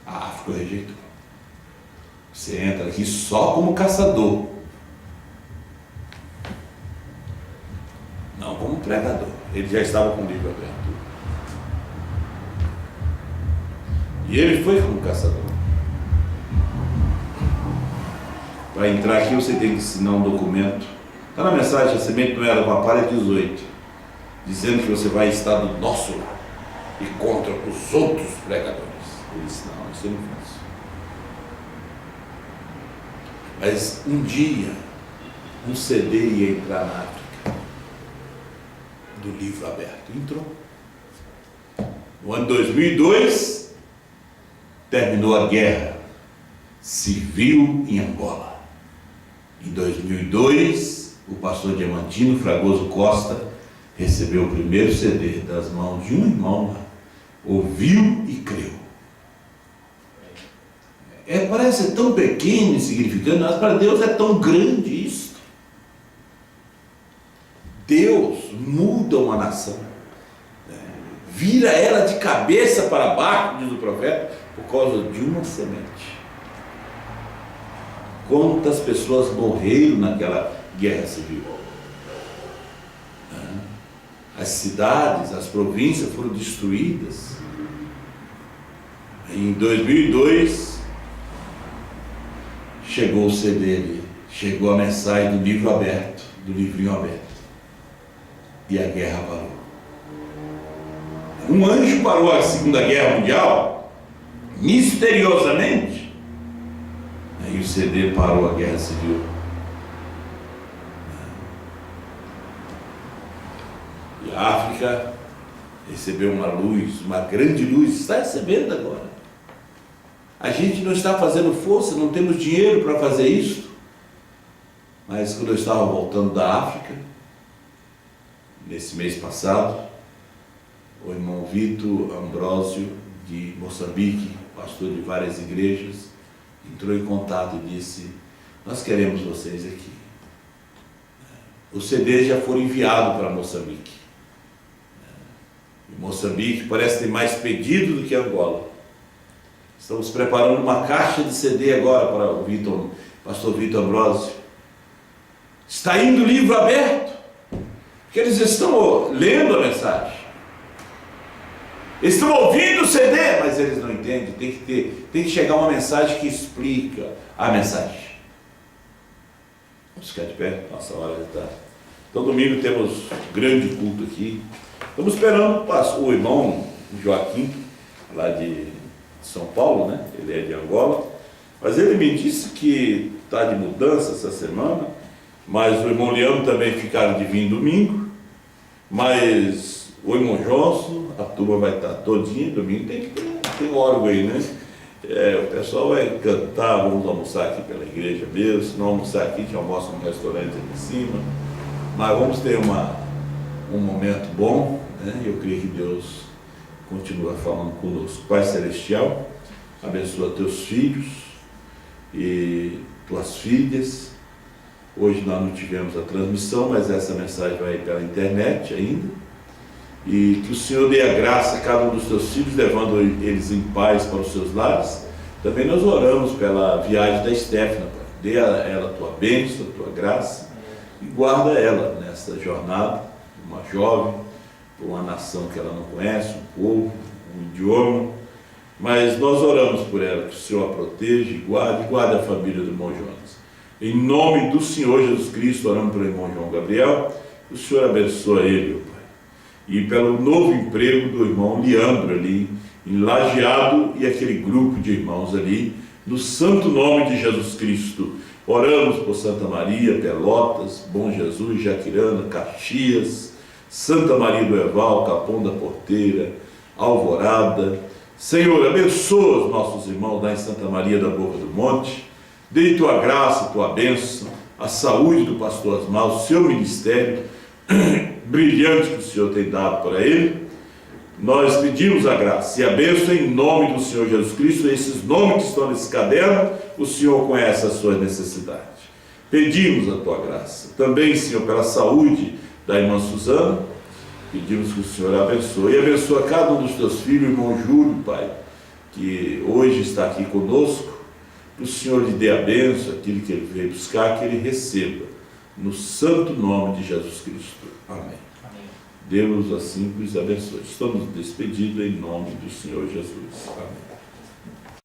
A África o rejeitou. Você entra aqui só como caçador, não como pregador. Ele já estava com o livro aberto. E ele foi como caçador. Para entrar aqui você tem que assinar um documento. Está na mensagem, a semente não era com a palha 18, dizendo que você vai estar do nosso lado e contra os outros pregadores. Ele disse, não, isso eu não faço. Mas um dia, um CD ia entrar na África, do livro aberto. Entrou. No ano 2002, terminou a guerra civil em Angola. Em 2002, o pastor Diamantino Fragoso Costa recebeu o primeiro CD das mãos de um irmão lá. Ouviu e creu. Parece tão pequeno e insignificante, mas para Deus é tão grande isso. Deus muda uma nação, vira ela de cabeça para baixo, diz o profeta, por causa de uma semente. Quantas pessoas morreram naquela guerra civil? As cidades, as províncias foram destruídas. Em 2002, chegou o CD ali, chegou a mensagem do livro aberto, do livrinho aberto. E a guerra parou. Um anjo parou a Segunda Guerra Mundial, misteriosamente. Aí o CD parou a guerra civil. E a África recebeu uma luz, uma grande luz, está recebendo agora. A gente não está fazendo força, não temos dinheiro para fazer isso. Mas quando eu estava voltando da África, nesse mês passado, o irmão Vitor Ambrósio, de Moçambique, pastor de várias igrejas, entrou em contato e disse, nós queremos vocês aqui. Os CDs já foram enviados para Moçambique. E Moçambique parece ter mais pedido do que Angola. Estamos preparando uma caixa de CD agora para o pastor Vitor Ambrósio. Está indo o livro aberto, porque eles estão lendo a mensagem. Eles estão ouvindo o CD, mas eles não entendem. Tem que chegar uma mensagem que explica a mensagem. Vamos ficar de pé, nossa hora já está. Então domingo temos um grande culto aqui. Estamos esperando o irmão Joaquim, lá de São Paulo, né? Ele é de Angola. Mas ele me disse que está de mudança essa semana. Mas o irmão Leandro também ficaram de vir domingo. Mas o irmão Johnson, a turma vai estar todinha, domingo tem órgão aí, né? O pessoal vai cantar, vamos almoçar aqui pela igreja mesmo, se não almoçar aqui, a gente almoça num restaurante aqui em cima. Mas vamos ter um momento bom, né? Eu creio que Deus continua falando conosco. Pai Celestial, abençoa teus filhos e tuas filhas. Hoje nós não tivemos a transmissão, mas essa mensagem vai pela internet ainda. E que o Senhor dê a graça a cada um dos teus filhos, levando eles em paz para os seus lares. Também nós oramos pela viagem da Estéfana, Pai. Dê a ela a tua bênção, a tua graça, e guarda ela nessa jornada, uma jovem, por uma nação que ela não conhece, um povo, um idioma. Mas nós oramos por ela, que o Senhor a proteja e guarde a família do irmão Jonas. Em nome do Senhor Jesus Cristo, oramos pelo irmão João Gabriel, que o Senhor abençoe ele, Pai. E pelo novo emprego do irmão Leandro ali, em Lajeado, e aquele grupo de irmãos ali, No santo nome de Jesus Cristo, oramos por Santa Maria, Pelotas, Bom Jesus, Jaquirana, Caxias, Santa Maria do Herval, Capão da Porteira, Alvorada. Senhor, abençoa os nossos irmãos lá em Santa Maria da Boca do Monte. Dê tua graça, tua bênção, a saúde do pastor Asmar, o seu ministério brilhante que o Senhor tem dado para ele. Nós pedimos a graça e a bênção em nome do Senhor Jesus Cristo. Esses nomes que estão nesse caderno, o Senhor conhece as suas necessidades. Pedimos a tua graça. Também, Senhor, pela saúde da irmã Suzana, pedimos que o Senhor abençoe. E abençoa cada um dos teus filhos, irmão Júlio, Pai, que hoje está aqui conosco. Que o Senhor lhe dê a bênção, aquilo que ele veio buscar, que ele receba. No santo nome de Jesus Cristo. Amém. Deus assim os abençoe. Estamos despedidos em nome do Senhor Jesus. Amém.